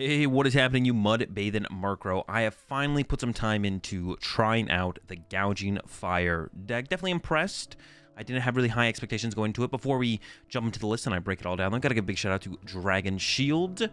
Hey, what is happening, you mud-bathing Murkrow? I have finally put some time into trying out the Gouging Fire deck. Definitely impressed. I didn't have really high expectations going into it. Before we jump into the list and I break it all down, I've got to give a big shout out to Dragon Shield. They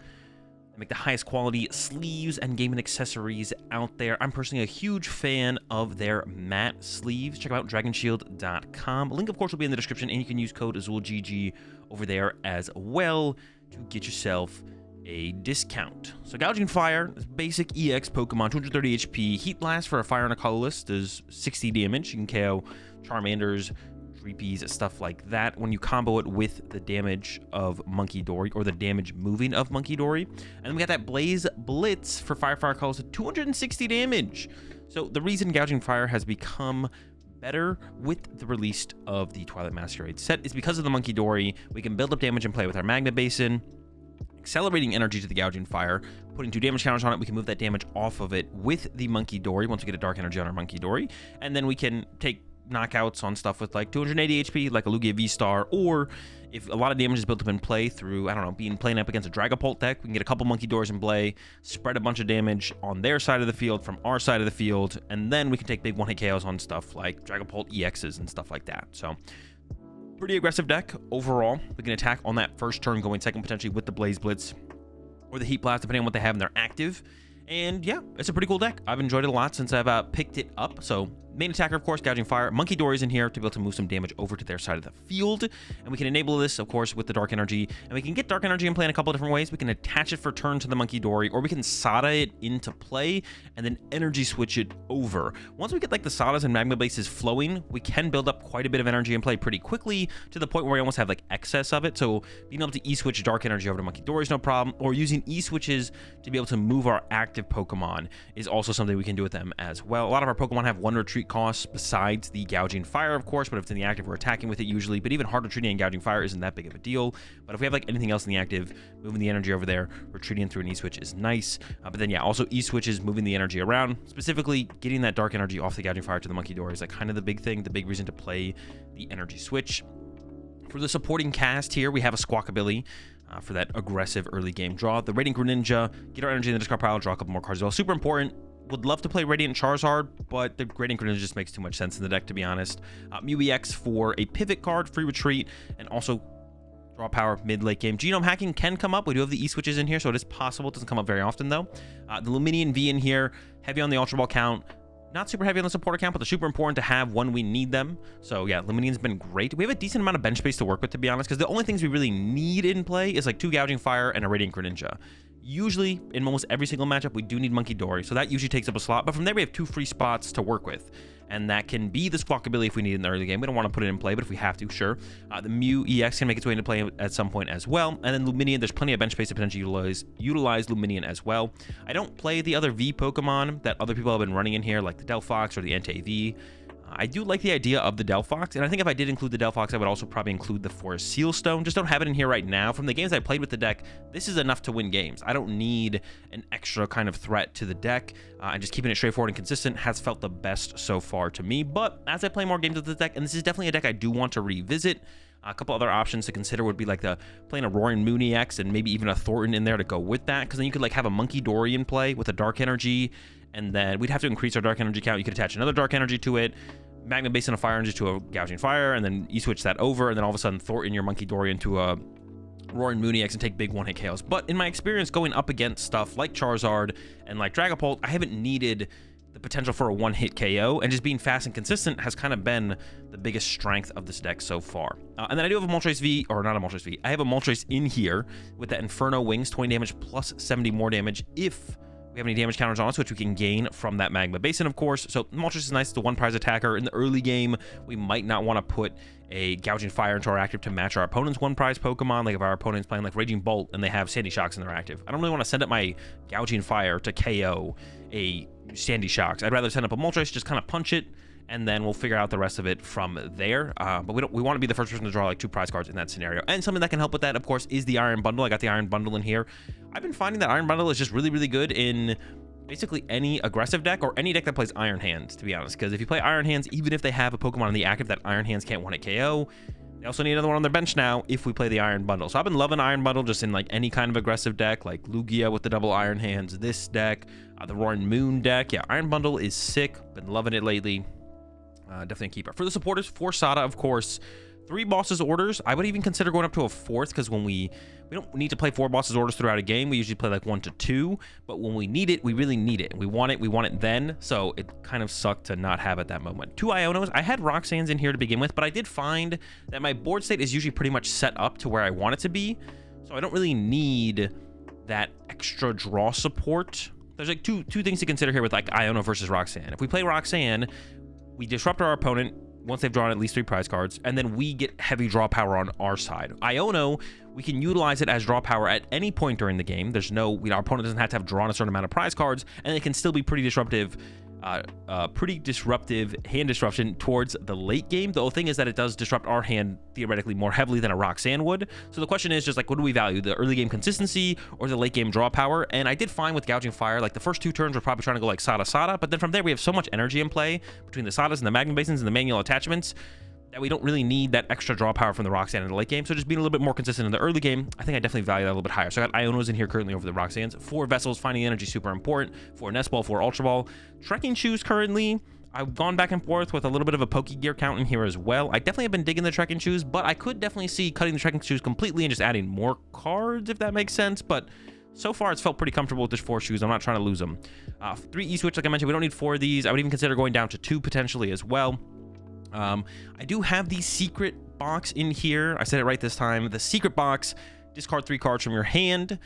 make the highest quality sleeves and gaming accessories out there. I'm personally a huge fan of their matte sleeves. Check them out, dragonshield.com. Link, of course, will be in the description, and you can use code AzulGG over there as well to get yourself a discount. So Gouging Fire is basic EX Pokemon, 230 HP. Heat Blast for a fire and a colorless does 60 damage. You can KO Charmanders, Dreepies, stuff like that when you combo it with the damage of Monkey Dory, or the damage moving of Monkey Dory. And then we got that Blaze Blitz for fire colorless at 260 damage. So the reason Gouging Fire has become better with the release of the Twilight Masquerade set is because of the Monkey Dory. We can build up damage and play with our Magma Basin, accelerating energy to the Gouging Fire, putting 2 damage counters on it. We can move that damage off of it with the Monkey Dory once we get a Dark Energy on our Monkey Dory. And then we can take knockouts on stuff with like 280 HP, like a Lugia V-Star, or if a lot of damage is built up in play through, I don't know, playing up against a Dragapult deck, we can get a couple Monkey Doors in play, spread a bunch of damage on their side of the field from our side of the field, and then we can take big one-hit KOs on stuff like Dragapult EXs and stuff like that. So pretty aggressive deck overall. We can attack on that first turn, going second potentially with the Blaze Blitz or the Heat Blast, depending on what they have in their active. And yeah, it's a pretty cool deck. I've enjoyed it a lot since I've picked it up. So main attacker, of course, Gouging Fire. Monkey Dory's in here to be able to move some damage over to their side of the field. And we can enable this, of course, with the Dark Energy. And we can get Dark Energy in play in a couple of different ways. We can attach it for turn to the Monkey Dory, or we can Sada it into play and then energy switch it over. Once we get like the Sadas and Magma Bases flowing, we can build up quite a bit of energy in play pretty quickly, to the point where we almost have like excess of it. So being able to E-switch Dark Energy over to Monkey Dory is no problem, or using E-switches to be able to move our active Pokemon is also something we can do with them as well. A lot of our Pokemon have 1 retreat costs besides the Gouging Fire, of course, but if it's in the active, we're attacking with it usually. But even hard retreating and Gouging Fire isn't that big of a deal. But if we have like anything else in the active, moving the energy over there, retreating through an E-switch is nice. But then yeah, also E-switches, moving the energy around, specifically getting that Dark Energy off the Gouging Fire to the Monkey Dory is like kind of the big thing, the big reason to play the energy switch. For the supporting cast here, we have a Squawkabilly for that aggressive early game draw. The Radiant Greninja, get our energy in the discard pile, draw a couple more cards as well. Super important. Would love to play Radiant Charizard, but the Radiant Greninja just makes too much sense in the deck, to be honest. Mew EX for a pivot card, free retreat, and also draw power mid-late game. Genome hacking can come up. We do have the E-switches in here, so it is possible. It doesn't come up very often, though. The Luminion V in here, heavy on the Ultra Ball count. Not super heavy on the support account, but they're super important to have when we need them. So yeah, Luminion's been great. We have a decent amount of bench space to work with, to be honest, because the only things we really need in play is like 2 Gouging Fire and a Radiant Greninja. Usually, in almost every single matchup, we do need Monkey Dory, so that usually takes up a slot. But from there, we have 2 free spots to work with. And that can be the Squawkabilly if we need it in the early game. We don't want to put it in play, but if we have to, sure. The Mew EX can make its way into play at some point as well. And then Luminion, there's plenty of bench space to potentially utilize Luminion as well. I don't play the other V Pokemon that other people have been running in here, like the Delphox or the Entei-V. I do like the idea of the Delphox, and I think if I did include the Delphox, I would also probably include the Forest Sealstone. Just don't have it in here right now. From the games I played with the deck, this is enough to win games. I don't need an extra kind of threat to the deck, and just keeping it straightforward and consistent has felt the best so far to me. But as I play more games with the deck, and this is definitely a deck I do want to revisit, a couple other options to consider would be like playing a Roaring Moon EX and maybe even a Thornton in there to go with that, because then you could like have a Monkey Dory in play with a Dark Energy, and then we'd have to increase our Dark Energy count. You could attach another Dark Energy to it, Magma Basin of Fire Energy to a Gouging Fire, and then you switch that over, and then all of a sudden Thornton your Monkey Dory into a Roaring Moon EX and take big one-hit KOs. But in my experience going up against stuff like Charizard and like Dragapult, I haven't needed the potential for a one-hit KO, and just being fast and consistent has kind of been the biggest strength of this deck so far. And then I do have a Moltres V, or not a Moltres V, I have a Moltres in here with that Inferno Wings, 20 damage plus 70 more damage if we have any damage counters on us, which we can gain from that Magma Basin, of course. So Moltres is nice. It's a 1-prize attacker. In the early game, we might not want to put a Gouging Fire into our active to match our opponent's 1-prize Pokemon. Like if our opponent's playing like Raging Bolt and they have Sandy Shocks in their active, I don't really want to send up my Gouging Fire to KO a Sandy Shocks. I'd rather send up a Moltres, just kind of punch it, and then we'll figure out the rest of it from there. But we want to be the first person to draw like 2 prize cards in that scenario. And something that can help with that, of course, is the Iron Bundle. I got the Iron Bundle in here. I've been finding that Iron Bundle is just really, really good in basically any aggressive deck or any deck that plays Iron Hands, to be honest. Because if you play Iron Hands, even if they have a Pokemon in the active that Iron Hands can't 1-hit KO, They also need another one on their bench now if we play the Iron Bundle. So I've been loving Iron Bundle just in like any kind of aggressive deck, like Lugia with the double Iron Hands, this deck, the Roaring Moon deck. Yeah, Iron Bundle is sick. Been loving it lately. Definitely a keeper. For the supporters, 4 Sada, of course. 3 bosses orders. I would even consider going up to a 4th, because when we don't need to play 4 bosses orders throughout a game. We usually play like 1 to 2, but when we need it, we really need it. We want it then. So it kind of sucked to not have it that moment. 2 Ionos. I had Roxanne's in here to begin with, but I did find that my board state is usually pretty much set up to where I want it to be. So I don't really need that extra draw support. There's like two things to consider here with like Iono versus Roxanne. If we play Roxanne, we disrupt our opponent once they've drawn at least 3 prize cards, and then we get heavy draw power on our side. Iono, we can utilize it as draw power at any point during the game. There's no, our opponent doesn't have to have drawn a certain amount of prize cards, and it can still be pretty disruptive hand disruption towards the late game. The whole thing is that it does disrupt our hand theoretically more heavily than a Roxanne would. So the question is just like, what do we value? The early game consistency or the late game draw power? And I did find with Gouging Fire, like the first 2 turns we're probably trying to go like Sada, but then from there we have so much energy in play between the Sadas and the Magnum Basins and the manual attachments that we don't really need that extra draw power from the Roxanne in the late game. So just being a little bit more consistent in the early game, I think I definitely value that a little bit higher. So I got Ionos in here currently over the Roxannes. 4 Vessels, finding energy super important. 4 Nest Ball, 4 Ultra Ball. Trekking Shoes currently. I've gone back and forth with a little bit of a Poke Gear count in here as well. I definitely have been digging the Trekking Shoes, but I could definitely see cutting the Trekking Shoes completely and just adding more cards, if that makes sense. But so far, it's felt pretty comfortable with just 4 shoes. I'm not trying to lose them. 3 E-Switch, like I mentioned, we don't need 4 of these. I would even consider going down to 2 potentially as well. I do have the secret box in here. I said it right this time. The secret box, discard 3 cards from your hand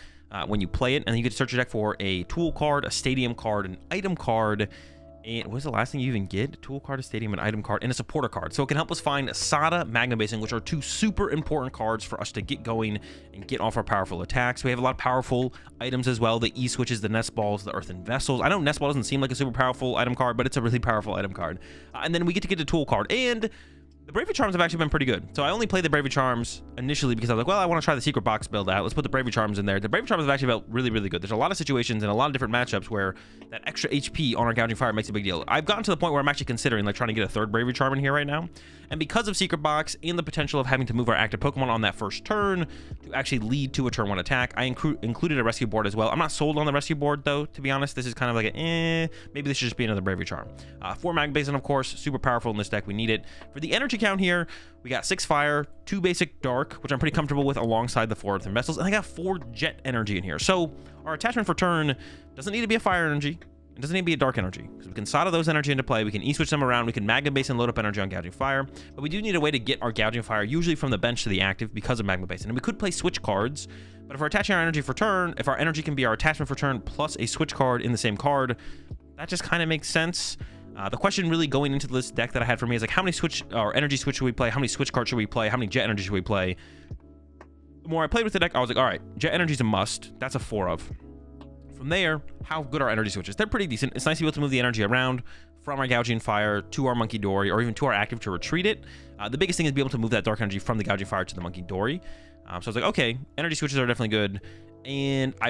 when you play it, and then you get to search your deck for a tool card, a stadium card, an item card, and what was the last thing you even get? A tool card, a stadium, an item card, and a supporter card. So it can help us find Sada, Magnum Basin, which are 2 super important cards for us to get going and get off our powerful attacks. We have a lot of powerful items as well. The E-Switches, the Nest Balls, the Earthen Vessels. I know Nest Ball doesn't seem like a super powerful item card, but it's a really powerful item card. And then we get to get a tool card. And the Bravery Charms have actually been pretty good. So I only played the Bravery Charms initially because I was like, well, I want to try the secret box build out. Let's put the Bravery Charms in there. The Bravery Charms have actually felt really, really good. There's a lot of situations and a lot of different matchups where that extra HP on our Gouging Fire makes a big deal. I've gotten to the point where I'm actually considering like trying to get a 3rd Bravery Charm in here right now. And because of secret box and the potential of having to move our active Pokemon on that first turn to actually lead to a turn 1 attack, I included a rescue board as well. I'm not sold on the rescue board though, to be honest. This is kind of like a maybe this should just be another Bravery Charm. 4 Mag Basin, of course, super powerful in this deck. We need it. For the energy count here, we got 6 Fire, 2 basic Dark, which I'm pretty comfortable with alongside the 4 Earthen Vessels, and I got 4 Jet energy in here. So our attachment for turn doesn't need to be a Fire energy. It doesn't need to be a Dark energy, because we can Sada those energy into play. We can E-Switch them around. We can Magma Basin, load up energy on Gouging Fire. But we do need a way to get our Gouging Fire, usually from the bench to the active, because of Magma Basin. And we could play switch cards, but if we're attaching our energy for turn, if our energy can be our attachment for turn plus a switch card in the same card, that just kind of makes sense. The question really going into this deck that I had for me is like, how many switch or energy switch should we play? How many switch cards should we play? How many jet energy should we play? The more I played with the deck, I was like, all right, jet energy is a must. That's a 4 of. From there, how good are energy switches? They're pretty decent. It's nice to be able to move the energy around from our Gouging Fire to our Monkey Dory, or even to our active to retreat it. The biggest thing is be able to move that dark energy from the Gouging Fire to the Monkey Dory. So I was like, okay, energy switches are definitely good. And I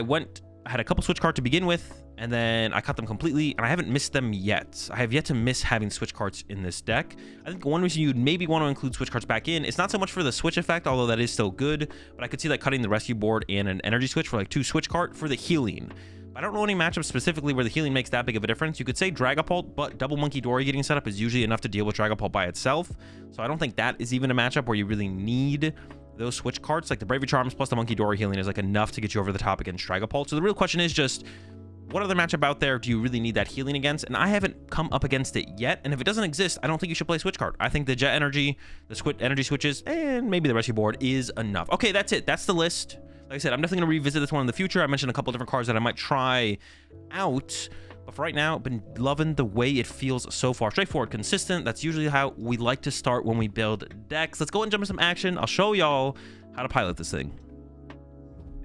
had a couple switch cards to begin with, and then I cut them completely, and I haven't missed them yet. I have yet to miss having switch cards in this deck. I think one reason you'd maybe want to include switch cards back in, it's not so much for the switch effect, although that is still good, but I could see like cutting the rescue board and an energy switch for like 2 switch card for the healing. I don't know any matchups specifically where the healing makes that big of a difference. You could say Dragapult, but double Monkey Dory getting set up is usually enough to deal with Dragapult by itself. So I don't think that is even a matchup where you really need those switch cards. Like the Bravery Charms plus the Monkey Dory healing is like enough to get you over the top against Dragapult. So the real question is just, what other matchup out there do you really need that healing against? And I haven't come up against it yet. And if it doesn't exist, I don't think you should play switch card. I think the jet energy, the energy switches, and maybe the rescue board is enough. Okay, that's it. That's the list. Like I said, I'm definitely going to revisit this one in the future. I mentioned a couple different cards that I might try out. But for right now, I've been loving the way it feels so far. Straightforward, consistent. That's usually how we like to start when we build decks. Let's go and jump into some action. I'll show y'all how to pilot this thing.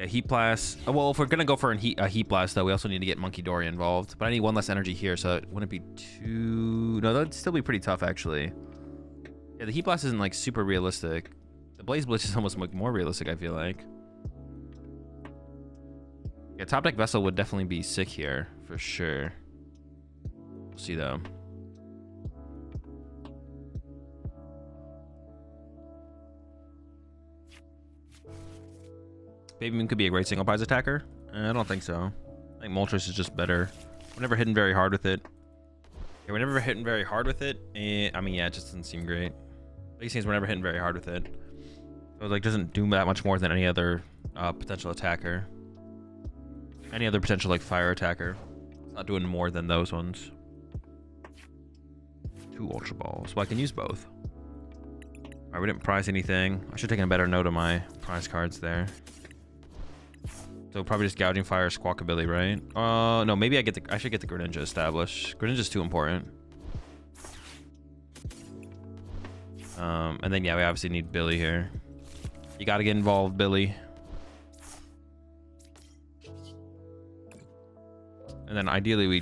A Heat Blast. Well, if we're going to go for a Heat Blast, though, we also need to get Monkey Dory involved. But I need 1 less energy here, so it wouldn't be too... No, that'd still be pretty tough, actually. Yeah, the Heat Blast isn't, like, super realistic. The Blaze Blitz is almost like more realistic, I feel like. Yeah, top deck Vessel would definitely be sick here, for sure. We'll see, though. Baby Moon could be a great single prize attacker. I don't think so. I think Moltres is just better. We're never hitting very hard with it. Yeah, we're never hitting very hard with it. I mean, yeah, it just doesn't seem great. These things we're never hitting very hard with it. So it like doesn't do that much more than any other potential attacker. Any other potential like fire attacker. It's not doing more than those ones. 2 Ultra Balls. Well, I can use both. Alright, we didn't prize anything. I should have taken a better note of my prize cards there. So probably just Gouging Fire, Squawkabilly, right? No, maybe I should get the Greninja established. Greninja's too important. And then yeah, we obviously need Billy here. You gotta get involved, Billy. And then ideally we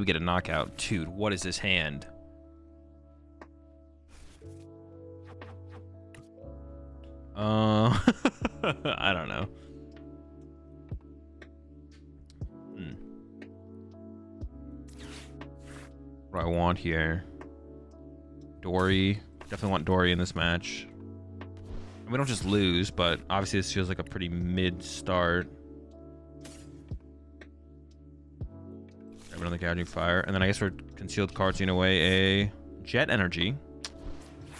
get a knockout. Dude, what is this hand? I don't know. What do I want here? Dory. Definitely want Dory in this match. And we don't just lose, but obviously this feels like a pretty mid start. Have another Gouging Fire. And then I guess for concealed cards, in a way, a Jet Energy.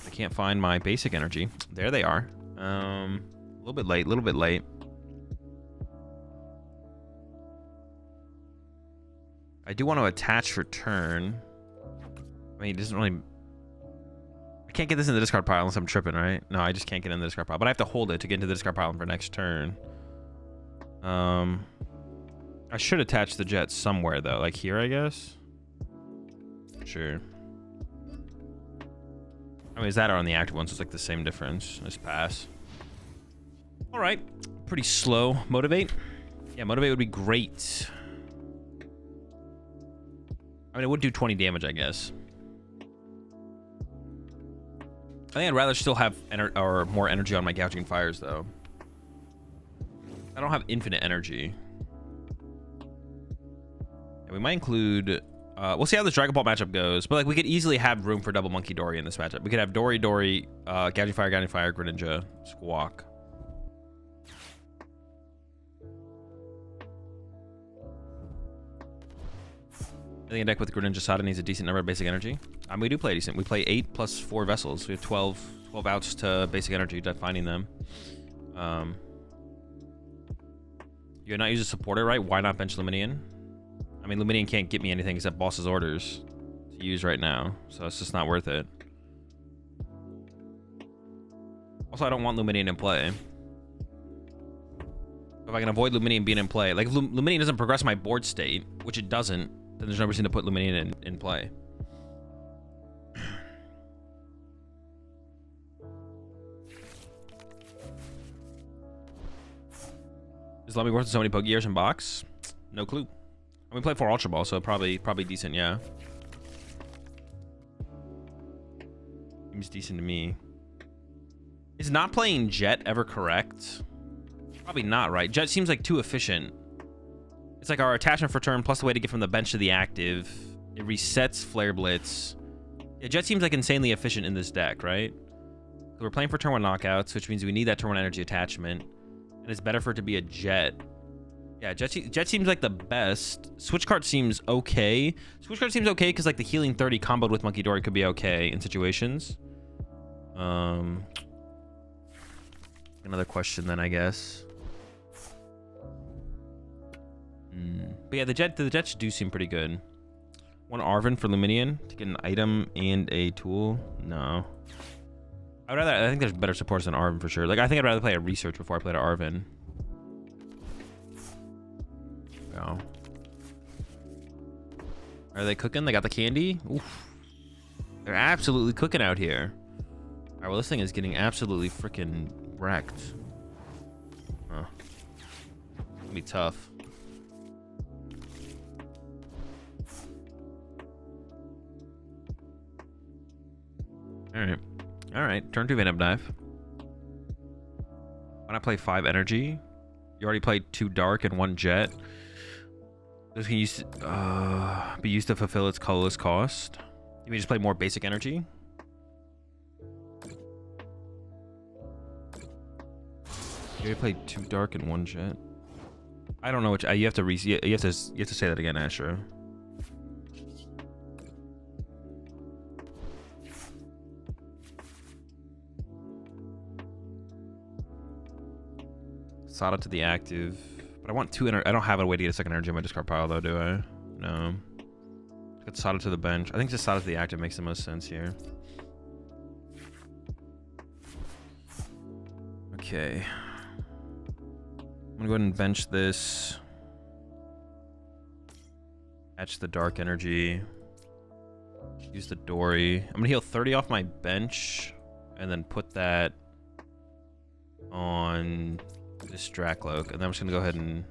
I can't find my basic energy. There they are. A little bit late. I do want to attach for turn. I mean, it doesn't really... I can't get this in the discard pile unless I'm tripping, right? No, I just can't get in the discard pile. But I have to hold it to get into the discard pile for next turn. I should attach the jet somewhere, though. Like here, I guess? Sure. I mean, is that or on the active one, so it's like the same difference. Just pass. Alright. Pretty slow. Motivate? Yeah, Motivate would be great. I mean, it would do 20 damage, I guess. I think I'd rather still have more energy on my Gouging Fires, though. I don't have infinite energy. And we might include... we'll see how this Dragon Ball matchup goes. But like, we could easily have room for double Monkey Dory in this matchup. We could have Dory, Gouging Fire, Greninja, Squawk. I think a deck with Greninja Sada needs a decent number of basic energy. We do play decent. We play 8 plus 4 vessels. We have 12 outs to basic energy, finding them. You're not using a supporter, right? Why not bench Luminian? I mean, Luminian can't get me anything except boss's orders to use right now, so it's just not worth it. Also, I don't want Luminian in play. If I can avoid Luminian being in play, like if Luminian doesn't progress my board state, which it doesn't, then there's no reason to put Luminian in play. Is Lummy worth so many Poke Gears in box? No clue. We play 4 Ultra Ball, so probably decent, yeah. Seems decent to me. Is not playing Jet ever correct? Probably not, right? Jet seems like too efficient. It's like our attachment for turn plus the way to get from the bench to the active. It resets Flare Blitz. Yeah, Jet seems like insanely efficient in this deck, right? So we're playing for turn 1 knockouts, which means we need that turn 1 energy attachment. And it's better for it to be a Jet. Yeah, Jet seems like the best. Switch card seems okay. Switch card seems okay because like the healing 30 comboed with Monkey Dory could be okay in situations. Another question then, I guess. But yeah, the Jets do seem pretty good. One Arven for Luminian to get an item and a tool. No. I think there's better supports than Arven for sure. Like, I think I'd rather play a Research before I played an Arven. Go. Are they cooking? They got the candy? Oof. They're absolutely cooking out here. Alright, well, this thing is getting absolutely freaking wrecked. Huh. It's gonna be tough. Alright. Alright, turn 2 Venom Dive. Why not play 5 energy? You already played 2 Dark and 1 Jet. This can be used to fulfill its colorless cost. You may just play more basic energy. You played 2 dark and 1 jet. I don't know which. You have to say that again, Astra. Sada to the active, but I want 2 I don't have a way to get a second energy in my discard pile though, do I? No. Get Sada to the bench. I think just Sada to the active makes the most sense here. Okay. I'm gonna go ahead and bench this. Catch the dark energy. Use the Dory. I'm gonna heal 30 off my bench and then put that on this Dracloak. And then I'm just gonna go ahead and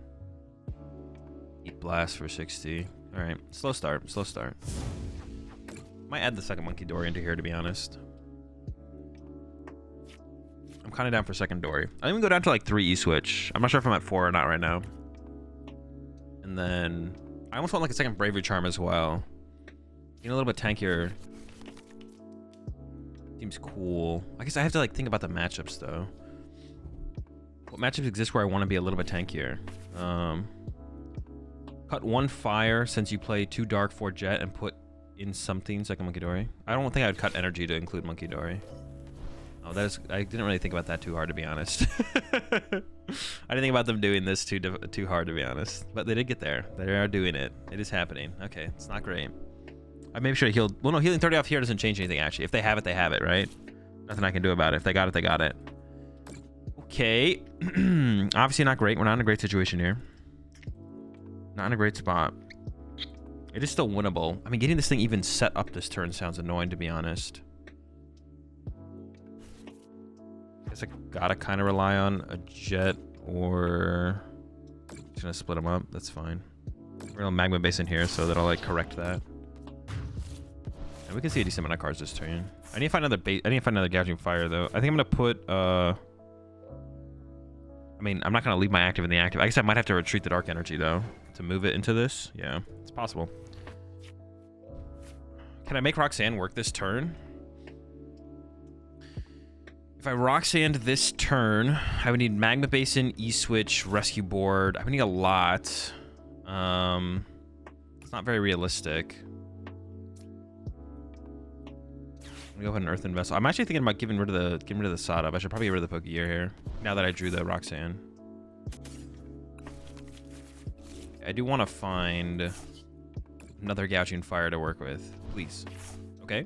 eat Blast for 60. Alright, slow start, slow start. Might add the second Monkey Dory into here, to be honest. I'm kind of down for second Dory. I think we go down to like 3 E-Switch. I'm not sure if I'm at 4 or not right now. And then I almost want like a second Bravery Charm as well. Being a little bit tankier seems cool. I guess I have to like think about the matchups though. What matchups exist where I want to be a little bit tankier? Cut 1 fire since you play 2 dark, 4 jet, and put in something like a Monkey Dory. I don't think I would cut energy to include Monkey Dory. Oh, that is. I didn't really think about that too hard, to be honest. I didn't think about them doing this too hard, to be honest. But they did get there. They are doing it. It is happening. Okay, it's not great. I maybe should have healed. Well, no, healing 30 off here doesn't change anything, actually. If they have it, they have it, right? Nothing I can do about it. If they got it, they got it. Okay. Obviously not great. We're not in a great situation here. Not in a great spot. It is still winnable. I mean, getting this thing even set up this turn sounds annoying, to be honest. Guess I gotta kind of rely on a jet or... Just gonna split them up. That's fine. We're gonna magma base in here so that'll like correct that. And we can see a decent amount of cards this turn. I need to find another base. I need to find another Gouging Fire though. I think I'm gonna put I mean, I'm not gonna leave my active in the active. I guess I might have to retreat the dark energy though to move it into this. Yeah, it's possible. Can I make Roxanne work this turn? If I Roxanne this turn, I would need Magma Basin, E-Switch, Rescue Board. I would need a lot. It's not very realistic. I'm gonna go ahead and Earthen Vessel. I'm actually thinking about getting rid of the Sada. I should probably get rid of the Pokegear here. Now that I drew the Roxanne. I do want to find another Gouging Fire to work with. Please. Okay.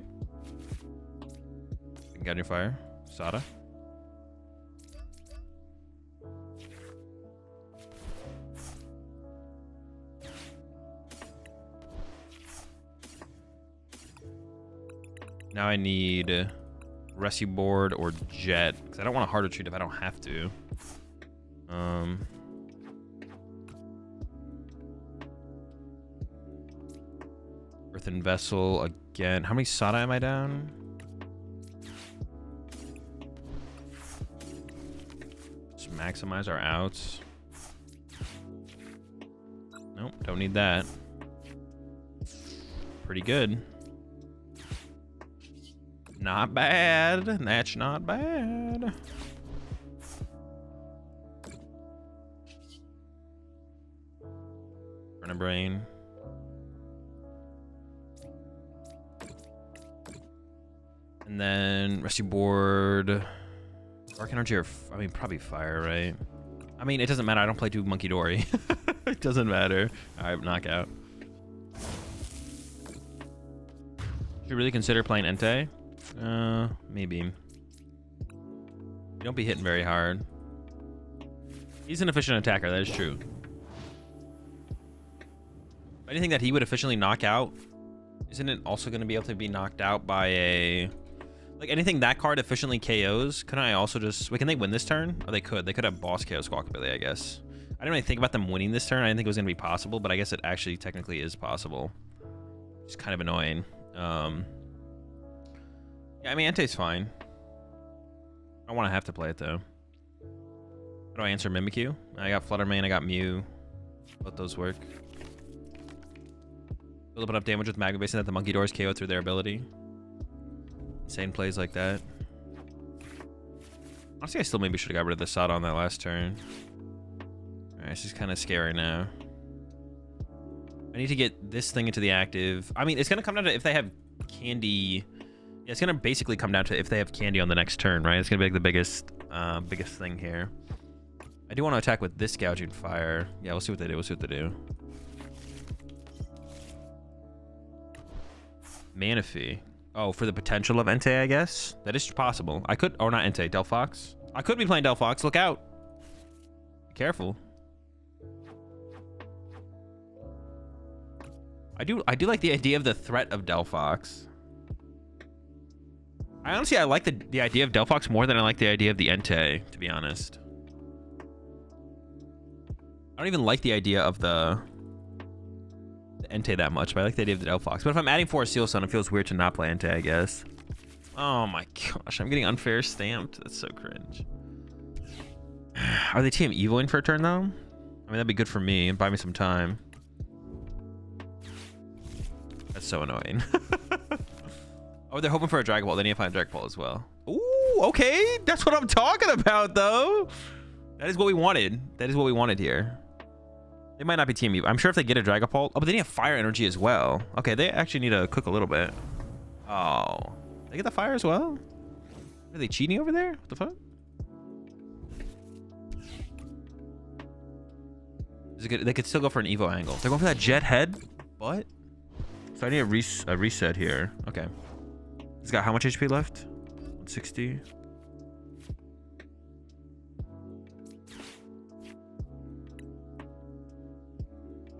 Gouging Fire. Sada. Now I need Rescue Board or Jet, because I don't want a hard retreat if I don't have to. Earthen Vessel again. How many Sada am I down? Just maximize our outs. Nope, don't need that. Pretty good. Not bad. That's not bad. Burn a brain. And then Rescue Board. Dark Energy or, I mean, probably Fire, right? I mean, it doesn't matter. I don't play 2 Monkey Dory. It doesn't matter. All right, knockout. Should you really consider playing Entei? Maybe. You don't be hitting very hard. He's an efficient attacker, that is true. Anything that he would efficiently knock out, isn't it also going to be able to be knocked out by a... Like, anything that card efficiently KOs, couldn't I also just... Wait, can they win this turn? Or they could. They could have Boss KO Squawkabilly, I guess. I didn't really think about them winning this turn. I didn't think it was going to be possible, but I guess it actually technically is possible. It's kind of annoying. Yeah, I mean, Entei's fine. I don't want to have to play it, though. How do I answer Mimikyu? I got Fluttermane, I got Mew. Both those work. Build up enough damage with Magma Basin that the Monkey Doors KO through their ability. Insane plays like that. Honestly, I still maybe should have got rid of the Sod on that last turn. Alright, this is kind of scary now. I need to get this thing into the active. I mean, it's going to come down to if they have candy. Yeah, it's going to basically come down to if they have candy on the next turn, right? It's going to be like the biggest thing here. I do want to attack with this Gouging Fire. Yeah, we'll see what they do. We'll see what they do. Manaphy. Oh, for the potential of Entei, I guess? That is possible. I could... Oh, not Entei. Delphox. I could be playing Delphox. Look out. Be careful. I do like the idea of the threat of Delphox. I like the idea of Delphox more than I like the idea of the Entei, to be honest. I don't even like the idea of the Entei that much, but I like the idea of the Delphox. But if I'm adding 4 Seal Sun, it feels weird to not play Entei, I guess. Oh my gosh, I'm getting unfair stamped. That's so cringe. Are they team evoing for a turn, though? I mean, that'd be good for me and buy me some time. That's so annoying. Oh, they're hoping for a Dragon Ball. They need to find a Dragon Ball as well. Ooh, okay. That's what I'm talking about, though. That is what we wanted. That is what we wanted here. They might not be Team Evo. I'm sure if they get a Dragon Ball... Oh, but they need a Fire Energy as well. Okay, they actually need to cook a little bit. Oh. They get the Fire as well? Are they cheating over there? What the fuck? Is it good? They could still go for an Evo angle. They're going for that Jet Head? What? So I need a reset here. Okay. He's got how much HP left? 160.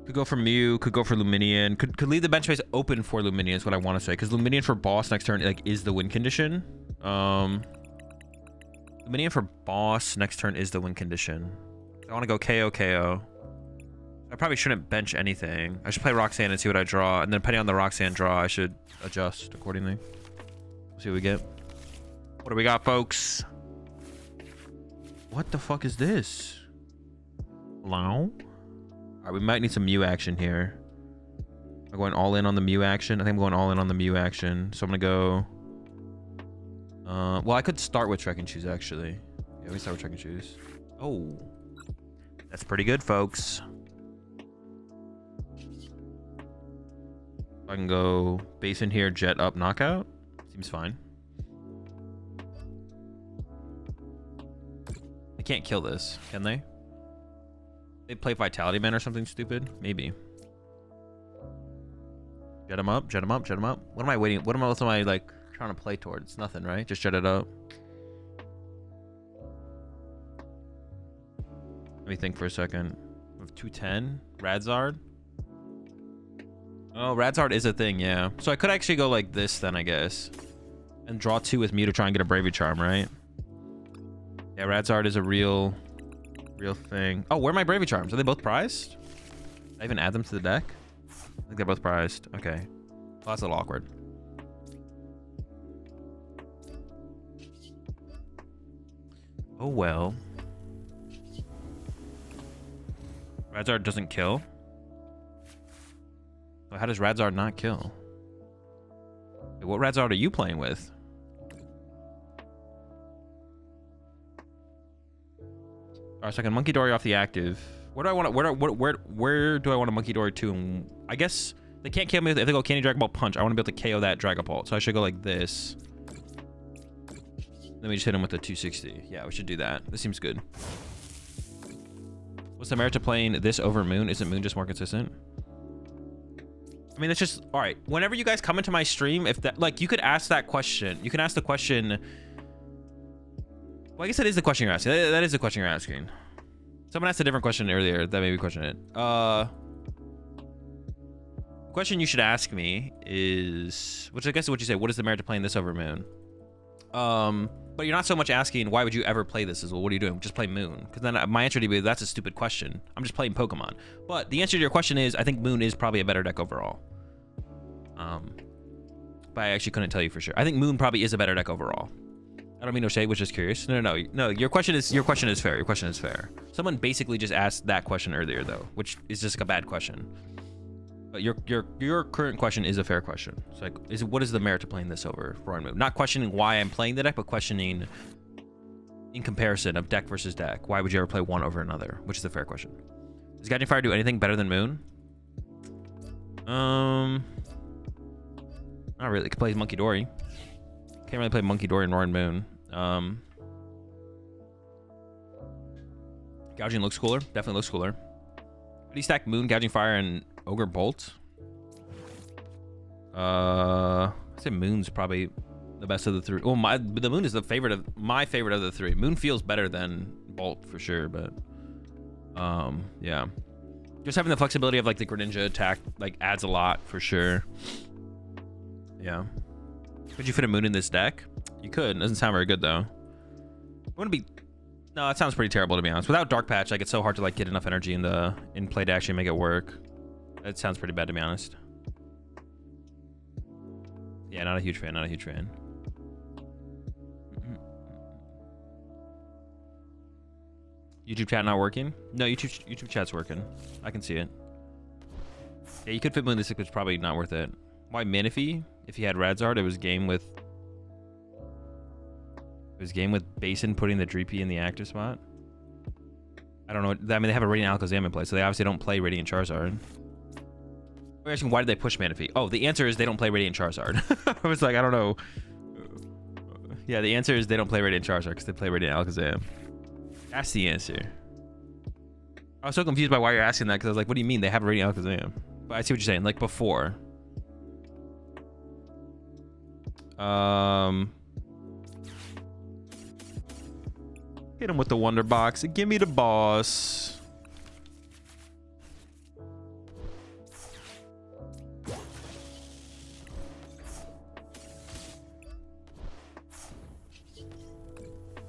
Could go for Mew, could go for Luminion, could leave the bench space open for Luminion is what I want to say, because Luminion for boss next turn like is the win condition. Luminion for boss next turn is the win condition. I want to go KO. I probably shouldn't bench anything. I should play Roxanne and see what I draw, and then depending on the Roxanne draw, I should adjust accordingly. We'll see what we get. What do we got, folks? What the fuck is this? Hello? Alright, we might need some Mew action here. I'm going all in on the Mew action. I think I'm going all in on the Mew action. So I'm gonna go... well, I could start with Trek and Choose, actually. Yeah, let me start with Trek and Choose. Oh. That's pretty good, folks. I can go base in here, jet up, knockout. Seems fine. They can't kill this, can they? They play Vitality Man or something stupid? Maybe. Jet him up, jet him up, jet him up. What am I waiting? What am I like trying to play towards? Nothing, right? Just jet it up. Let me think for a second. We have 210. Radzard. Oh, Radzard is a thing, yeah. So I could actually go like this then, I guess. And draw 2 with Mew to try and get a Bravery Charm, right? Yeah, Radzard is a real thing. Oh, where are my Bravery Charms? Are they both prized? Did I even add them to the deck? I think they're both prized. Okay. Well, that's a little awkward. Oh, well. Radzard doesn't kill? How does Radzard not kill? Wait, what Radzard are you playing with? Alright, so I can Monkey Dory off the active. Where do I want to? Where do I want to Monkey Dory to? And I guess they can't kill me if they go Candy Dragon Ball Punch. I want to be able to KO that Dragon Ball, so I should go like this. Then we just hit him with the 260. Yeah, we should do that. This seems good. What's the merit to playing this over Moon? Isn't Moon just more consistent? I mean, it's just all right. Whenever you guys come into my stream, if that like you could ask that question, you can ask the question. Well, I guess that is the question you're asking. That is the question you're asking. Someone asked a different question earlier. That made me question it. The question you should ask me is, which I guess is what you say. What is the merit to playing this over Moon? But you're not so much asking why would you ever play this as well. What are you doing? Just play Moon. Because then my answer to be that's a stupid question. I'm just playing Pokemon. But the answer to your question is I think Moon is probably a better deck overall. But I actually couldn't tell you for sure. I think Moon probably is a better deck overall. I don't mean no shade, was just curious. No. Your question is fair. Your question is fair. Someone basically just asked that question earlier though, which is just like a bad question. But your current question is a fair question. It's like, what is the merit to playing this over Roaring Moon? Not questioning why I'm playing the deck, but questioning in comparison of deck versus deck, why would you ever play one over another? Which is a fair question. Does Gouging Fire do anything better than Moon? Not really. It can play Monkey Dory. Can't really play Monkey Dory and Roaring Moon. Gouging looks cooler. Definitely looks cooler. How do you stack Moon, Gouging Fire, and Ogre Bolt? I'd say Moon's probably the best of the three. Well, the Moon is the favorite of my favorite of the three. Moon feels better than Bolt for sure, but yeah. Just having the flexibility of like the Greninja attack like adds a lot for sure. Yeah. Could you fit a Moon in this deck? You could. It doesn't sound very good though. It wouldn't be. No, that sounds pretty terrible to be honest. Without Dark Patch, like it's so hard to like get enough energy in play to actually make it work. That sounds pretty bad to be honest. Yeah, not a huge fan. Not a huge fan. YouTube chat not working? No, YouTube chat's working. I can see it. Yeah, you could fit Moon in this deck, but it's probably not worth it. Why Manaphy? If he had Radzard, it was game with Basin putting the Dreepy in the active spot. I don't know. I mean, they have a Radiant Alakazam in play, so they obviously don't play Radiant Charizard. We're asking, why did they push Manaphy? Oh, the answer is they don't play Radiant Charizard. I was like, I don't know. Yeah, the answer is they don't play Radiant Charizard because they play Radiant Alakazam. That's the answer. I was so confused by why you're asking that because I was like, what do you mean they have a Radiant Alakazam? But I see what you're saying. Like before. Hit him with the Wonder Box. Give me the boss.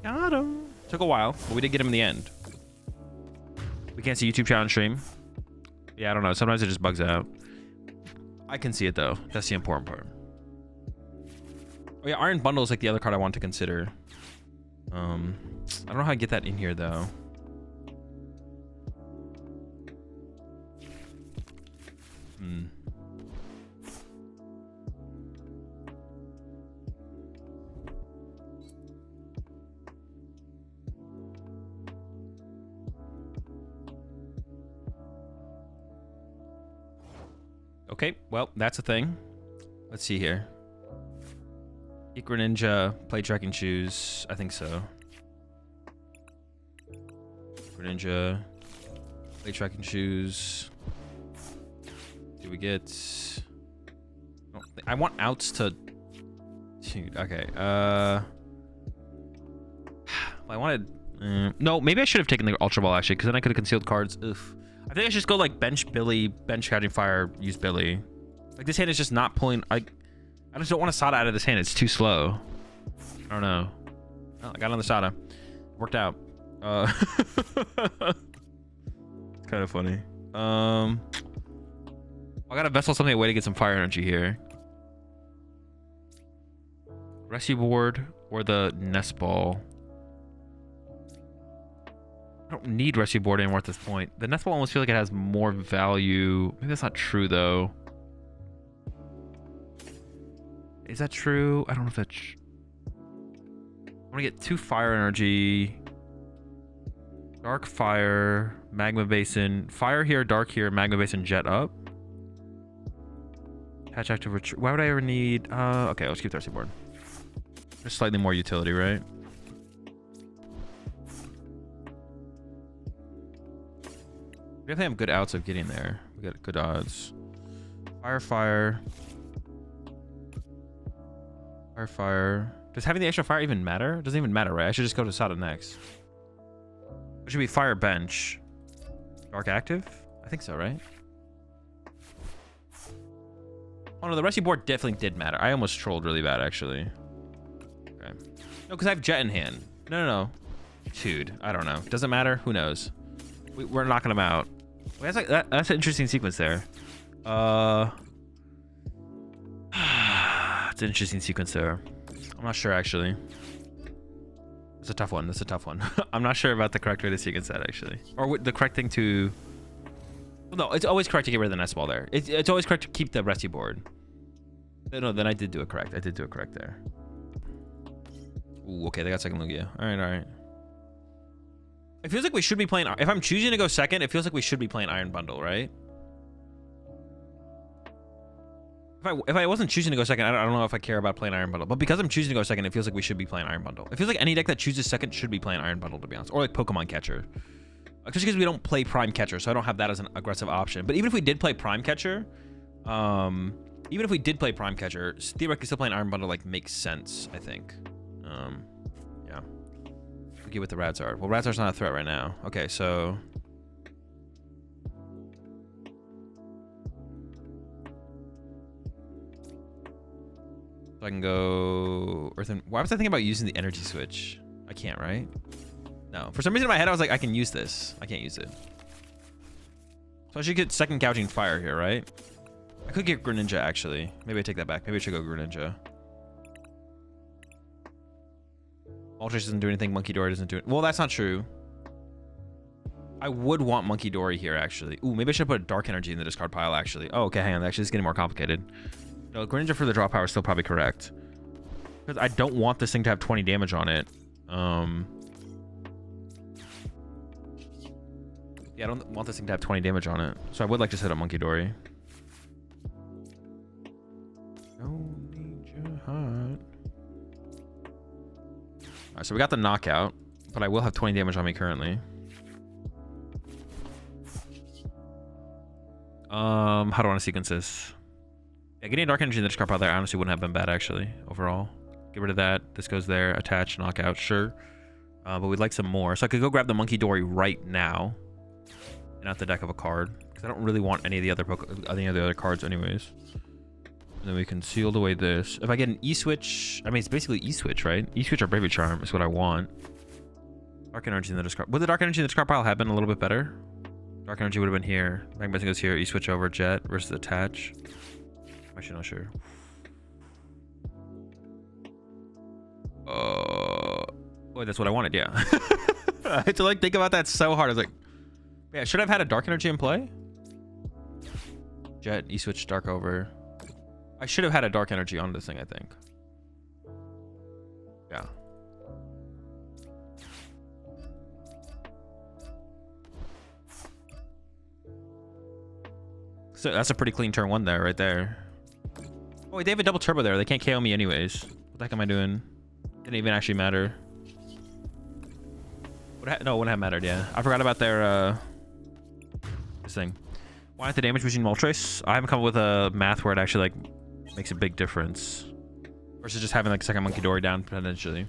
Got him. Took a while, but we did get him in the end. We can't see YouTube chat on stream. Yeah, I don't know. Sometimes it just bugs out. I can see it though. That's the important part. Oh yeah, Iron Bundle is like the other card I want to consider. I don't know how to get that in here though. Okay, well, that's a thing. Let's see here. Greninja, play Trekking Shoes. I think so. Greninja, play Trekking Shoes. Do we get... I want outs to... Dude, okay. I wanted... no, maybe I should have taken the Ultra Ball actually, because then I could have concealed cards. Oof. I think I should just go like bench Billy, bench Gouging Fire, use Billy. Like this hand is just not pulling. I just don't want to Sada out of this hand. It's too slow. I don't know. Oh, I got on the Sada. Worked out. It's kind of funny. I got to Vessel something away to get some fire energy here. Rescue Board or the Nest Ball. I don't need Rescue Board anymore at this point. The Nest Ball almost feels like it has more value. Maybe that's not true, though. Is that true? I don't know if that's... I want to get 2 fire energy. Dark Fire, Magma Basin. Fire here, Dark here, Magma Basin, Jet up. Patch active retreat. Why would I ever need... okay, let's keep the Rescue Board. Just slightly more utility, right? We definitely have good outs of getting there. We got good odds. Fire. Does having the extra fire even matter? It doesn't even matter, right? I should just go to Sada next. It should be fire bench. Dark active? I think so, right? Oh no, the Rescue Board definitely did matter. I almost trolled really bad, actually. Okay. No, because I have Jet in hand. No. Dude, I don't know. Doesn't matter? Who knows? We're knocking them out. Wait, that's an interesting sequence there. It's an interesting sequence there. I'm not sure, actually. It's a tough one. I'm not sure about the correct way to sequence that, actually. Or the correct thing to... Well, no, it's always correct to get rid of the Nest Ball there. It's always correct to keep the Rescue Board. No, then I did do it correct. I did do it correct there. Ooh, okay, they got second Lugia. All right. It feels like we should be playing... If I'm choosing to go second, it feels like we should be playing Iron Bundle, right? If I wasn't choosing to go second, I don't know if I care about playing Iron Bundle. But because I'm choosing to go second, it feels like we should be playing Iron Bundle. It feels like any deck that chooses second should be playing Iron Bundle, to be honest. Or like Pokemon Catcher. Just because we don't play Prime Catcher, so I don't have that as an aggressive option. But even if we did play Prime Catcher, theoretically still playing Iron Bundle like makes sense, I think. Yeah. Forget what the Radzar. Well, Radzar's not a threat right now. Okay, so... So I can go Earth and... Why was I thinking about using the energy switch? I can't, right? No. For some reason in my head, I was like, I can use this. I can't use it. So I should get second Gouging Fire here, right? I could get Greninja, actually. Maybe I take that back. Maybe I should go Greninja. Moltres doesn't do anything. Monkey Dory doesn't do it. Well, that's not true. I would want Monkey Dory here, actually. Ooh, maybe I should put Dark Energy in the discard pile, actually. Oh, okay, hang on. Actually, it's getting more complicated. No, Greninja for the draw power is still probably correct. Because I don't want this thing to have 20 damage on it. Yeah, I don't want this thing to have 20 damage on it. So I would like to set up Monkey Dory. Don't need your heart. Alright, so we got the knockout. But I will have 20 damage on me currently. How do I want to sequence this? Yeah, getting a Dark Energy in the discard pile there honestly wouldn't have been bad, actually, overall. Get rid of that. This goes there. Attach, knockout, sure. But we'd like some more. So I could go grab the Monkey Dory right now. And not the deck of a card. Because I don't really want any of the other cards anyways. And then we can seal away this. If I get an E-Switch... I mean, it's basically E-Switch, right? E-Switch or Bravery Charm is what I want. Dark Energy in the discard... Would the Dark Energy in the discard pile have been a little bit better? Dark Energy would have been here. Magnetism goes here. E-Switch over Jet versus Attach. I'm actually not sure. Wait, that's what I wanted, yeah. I had to like think about that so hard. I was like, yeah, should I have had a Dark Energy in play? Jet, E-Switch, Dark over. I should have had a Dark Energy on this thing, I think. Yeah. So that's a pretty clean turn one there, right there. Oh, wait, they have a double turbo there. They can't KO me anyways. What the heck am I doing? Didn't even actually matter. No, it wouldn't have mattered, yeah. I forgot about their, this thing. Why not the damage machine Moltres? I haven't come up with a math where it actually, like, makes a big difference. Versus just having, like, second Monkey Dory down, potentially.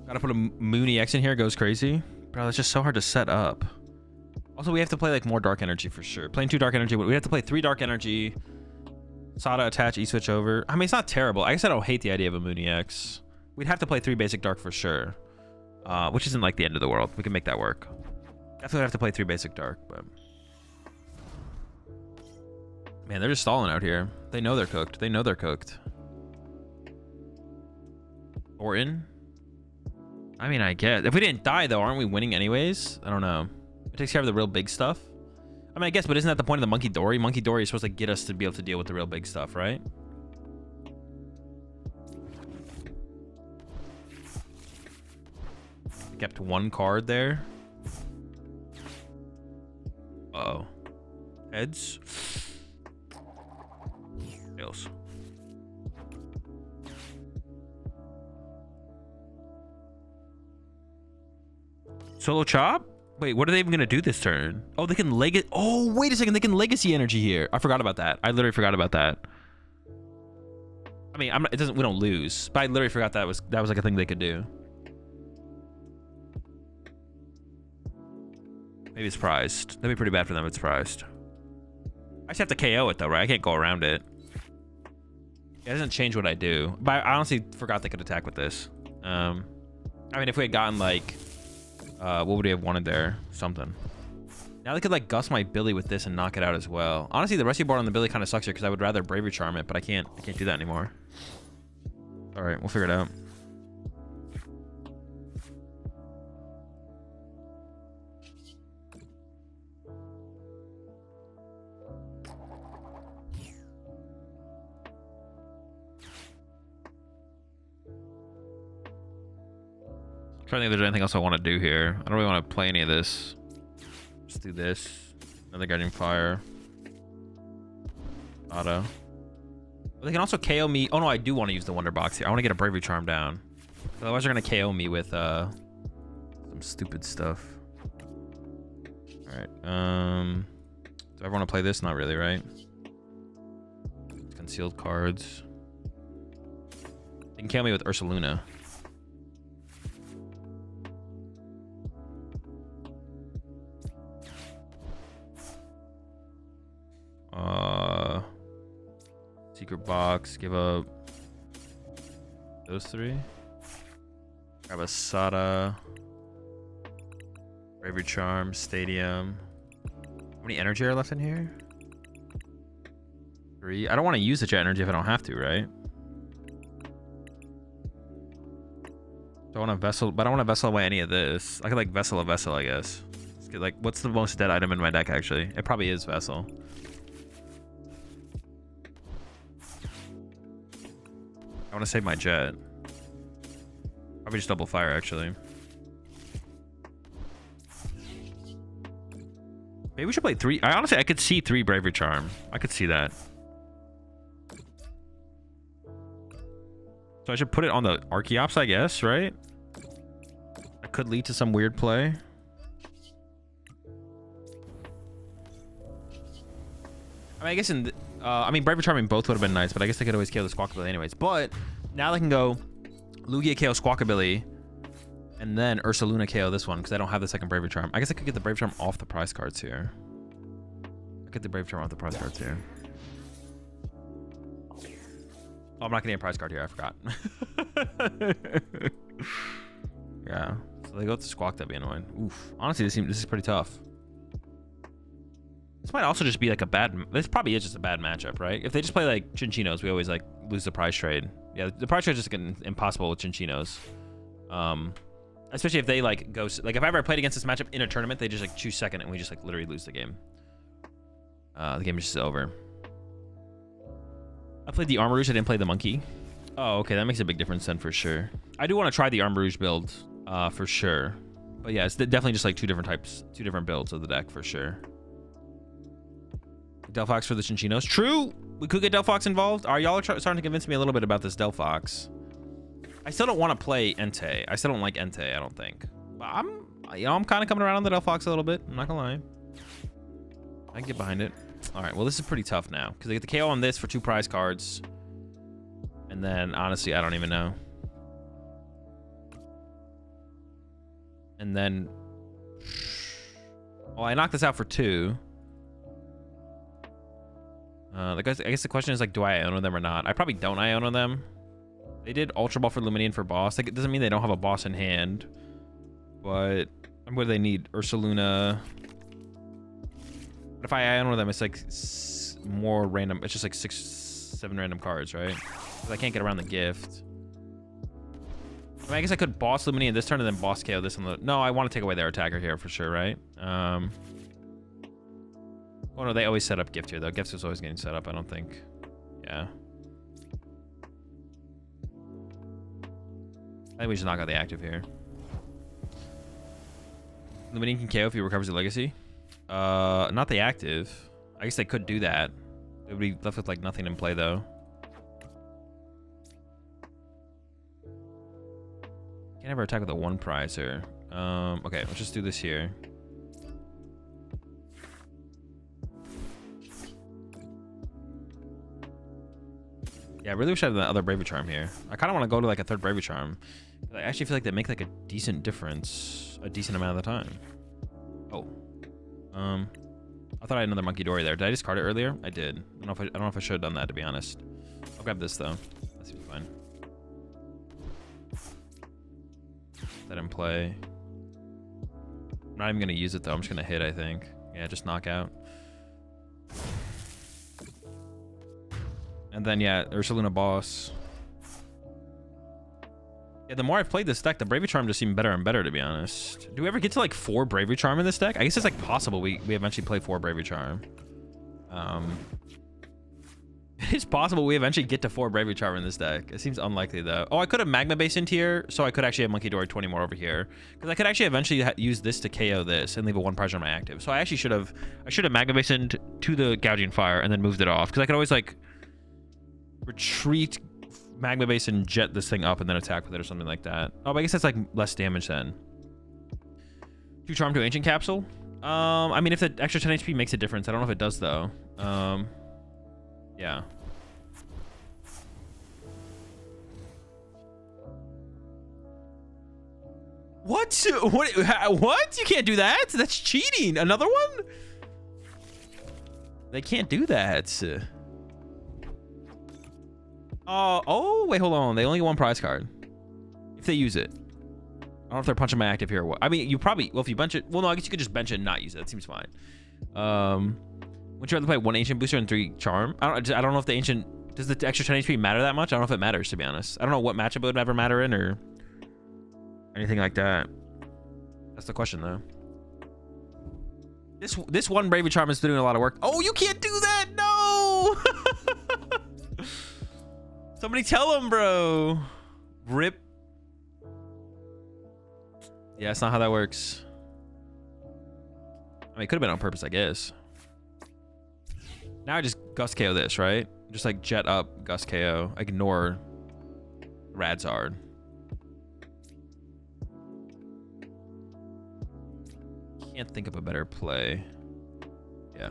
Gotta put a Mooney X in here, goes crazy. Bro, that's just so hard to set up. Also, we have to play, like, more Dark Energy for sure. Playing 2 Dark Energy, we have to play 3 Dark Energy. Sada, attach, E-Switch over. I mean, it's not terrible. I guess I don't hate the idea of a Mooney X. We'd have to play 3 basic Dark for sure. Which isn't like the end of the world. We can make that work. Definitely have to play 3 basic Dark, but... Man, they're just stalling out here. They know they're cooked. They know they're cooked. Orton? I mean, I guess. If we didn't die, though, aren't we winning anyways? I don't know. It takes care of the real big stuff. I mean, I guess, but isn't that the point of the Monkey Dory? Monkey Dory is supposed to get us to be able to deal with the real big stuff, right? Kept 1 card there. Uh-oh. Heads. Tails. Solo Chop? Wait, what are they even gonna do this turn? Oh, they can legacy. Oh, wait a second. They can legacy energy here. I forgot about that. I literally forgot about that. I mean, it doesn't. We don't lose, but I literally forgot that was like a thing they could do. Maybe it's prized. That'd be pretty bad for them if it's prized. I just have to KO it though, right? I can't go around it. It doesn't change what I do. But I honestly forgot they could attack with this. I mean, if we had gotten like, what would we have wanted there? Something. Now they could like gust my Billy with this and knock it out as well. Honestly, the rescue board on the Billy kind of sucks here because I would rather Bravery Charm it, but I can't do that anymore. All right, we'll figure it out. trying to think if there's anything else I want to do here. I don't really want to play any of this. Just do this. Another Gouging Fire. Auto. But they can also KO me. Oh no, I do want to use the Wonder Box here. I want to get a Bravery Charm down. Otherwise they're going to KO me with some stupid stuff. Alright. Do I want to play this? Not really, right? Concealed cards. They can KO me with Ursaluna. Secret box, give up those three. Grab a Sada. Bravery Charm, Stadium. How many energy are left in here? 3. I don't want to use the jet energy if I don't have to, right? I want to vessel, but I don't want to vessel away any of this. I could like vessel a vessel, I guess. Let's get, like, what's the most dead item in my deck actually? It probably is vessel. I want to save my jet. Probably just double fire, actually. Maybe we should play 3. I could see 3 Bravery Charm. I could see that. So I should put it on the Archeops, I guess, right? That could lead to some weird play. I mean, I guess Bravery Charming both would have been nice, but I guess they could always KO the Squawkabilly anyways. But now they can go Lugia KO Squawkabilly, and then Ursaluna KO this one, because I don't have the second Bravery Charm. I guess I could get the Bravery Charm off the prize cards here. I get the Bravery Charm off the prize cards here. Oh, I'm not getting a prize card here. I forgot. Yeah. So they go with the Squawk. That'd be annoying. Oof. Honestly, this is pretty tough. This might also just be like a bad... This probably is just a bad matchup, right? If they just play like Chinchinos, we always like lose the prize trade. Yeah, the prize trade is just getting impossible with Chinchinos. Especially if they like go... Like if I ever played against this matchup in a tournament, they just like choose second and we just like literally lose the game. The game is just over. I played the Armor Rouge. I didn't play the Monkey. Oh, okay. That makes a big difference then for sure. I do want to try the Armor Rouge build for sure. But yeah, it's definitely just like two different builds of the deck for sure. Delphox for the Chinchinos. True. We could get Delphox involved. Are y'all starting to convince me a little bit about this Delphox? I still don't want to play Entei. I still don't like Entei, I don't think. But I'm kind of coming around on the Delphox a little bit. I'm not gonna lie. I can get behind it. All right. Well, this is pretty tough now because they get the KO on this for 2 prize cards, and then honestly, I don't even know. And then, well, I knocked this out for 2. I guess the question is like, do I Iono them or not? I probably don't Iono them. They did Ultra Ball for Luminian for boss. Like, it doesn't mean they don't have a boss in hand. But what do they need? Ursaluna. But if I Iono them, it's like more random. It's just like 6-7 random cards, right? Because I can't get around the gift. I mean, I guess I could boss Luminian this turn and then boss KO this on the... No, I want to take away their attacker here for sure, right? Oh no, they always set up gift here though. Gift is always getting set up, I don't think. Yeah. I think we should knock out the active here. Luminian can KO if he recovers the legacy. Not the active. I guess they could do that. It would be left with like nothing in play though. Can't ever attack with a 1 prize here. Okay, let's just do this here. Yeah, I really wish I had the other Bravery Charm here. I kind of want to go to like a 3rd Bravery Charm. I actually feel like they make like a decent difference a decent amount of the time. Oh. I thought I had another Monkey Dory there. Did I discard it earlier? I did. I don't know if I should have done that, to be honest. I'll grab this though. That seems fine. Put that in play. I'm not even gonna use it though. I'm just gonna hit, I think. Yeah, just knockout. And then, yeah, Ursaluna boss. Yeah, the more I've played this deck, the Bravery Charm just seemed better and better, to be honest. Do we ever get to, like, 4 Bravery Charm in this deck? I guess it's, like, possible we eventually play 4 Bravery Charm. It's possible we eventually get to 4 Bravery Charm in this deck. It seems unlikely, though. Oh, I could have Magma Basin here, so I could actually have Monkey Dory 20 more over here. Because I could actually eventually use this to KO this and leave a 1 pressure on my active. So I actually should have Magma Basined to the Gouging Fire and then moved it off. Because I could always, like, retreat Magma Basin, jet this thing up, and then attack with it or something like that. Oh, but I guess that's, like, less damage then. 2 Charm to Ancient Capsule. I mean, if the extra 10 HP makes a difference. I don't know if it does, though. Yeah. What? What? You can't do that? That's cheating. Another one? They can't do that. Oh, wait, hold on. They only get 1 prize card. If they use it. I don't know if they're punching my active here or what. I mean, you probably... Well, if you bench it... Well, no, I guess you could just bench it and not use it. That seems fine. Would you rather play 1 Ancient Booster and 3 Charm? I don't know if the Ancient... Does the extra 10 HP matter that much? I don't know if it matters, to be honest. I don't know what matchup it would ever matter in or... anything like that. That's the question, though. This 1 Bravery Charm is doing a lot of work. Oh, you can't do that! No! Somebody tell him, bro. Rip. Yeah, that's not how that works. I mean, it could have been on purpose, I guess. Now I just Gust KO this, right? Just like jet up, Gust KO. Ignore Radzard. Can't think of a better play. Yeah.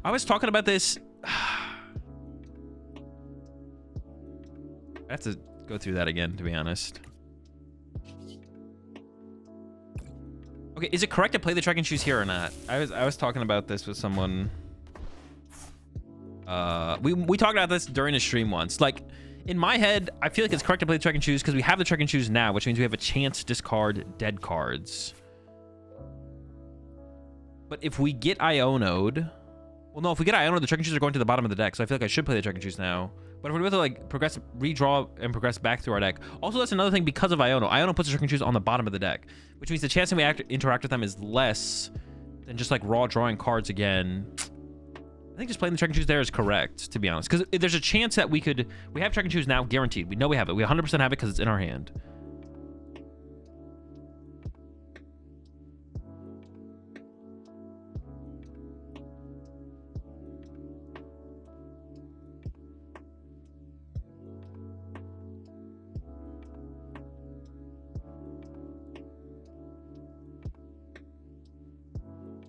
I was talking about this. I have to go through that again, to be honest. Okay, is it correct to play the Trek and Shoes here or not? I was talking about this with someone. We talked about this during a stream once. Like, in my head, I feel like it's correct to play the Trek and Shoes because we have the Trek and Shoes now, which means we have a chance to discard dead cards. But if we get Iono'd... Well, no, if we get Iono'd, the Trek and Shoes are going to the bottom of the deck, so I feel like I should play the Trek and Shoes now. But if we're able to, like, progress, redraw, and progress back through our deck... Also, that's another thing because of Iono. Iono puts the Trek and Shoes on the bottom of the deck, which means the chance that we interact with them is less than just, like, raw drawing cards again. I think just playing the Trek and Shoes there is correct, to be honest. Because there's a chance that we have Trek and Shoes now, guaranteed. We know we have it. We 100% have it because it's in our hand.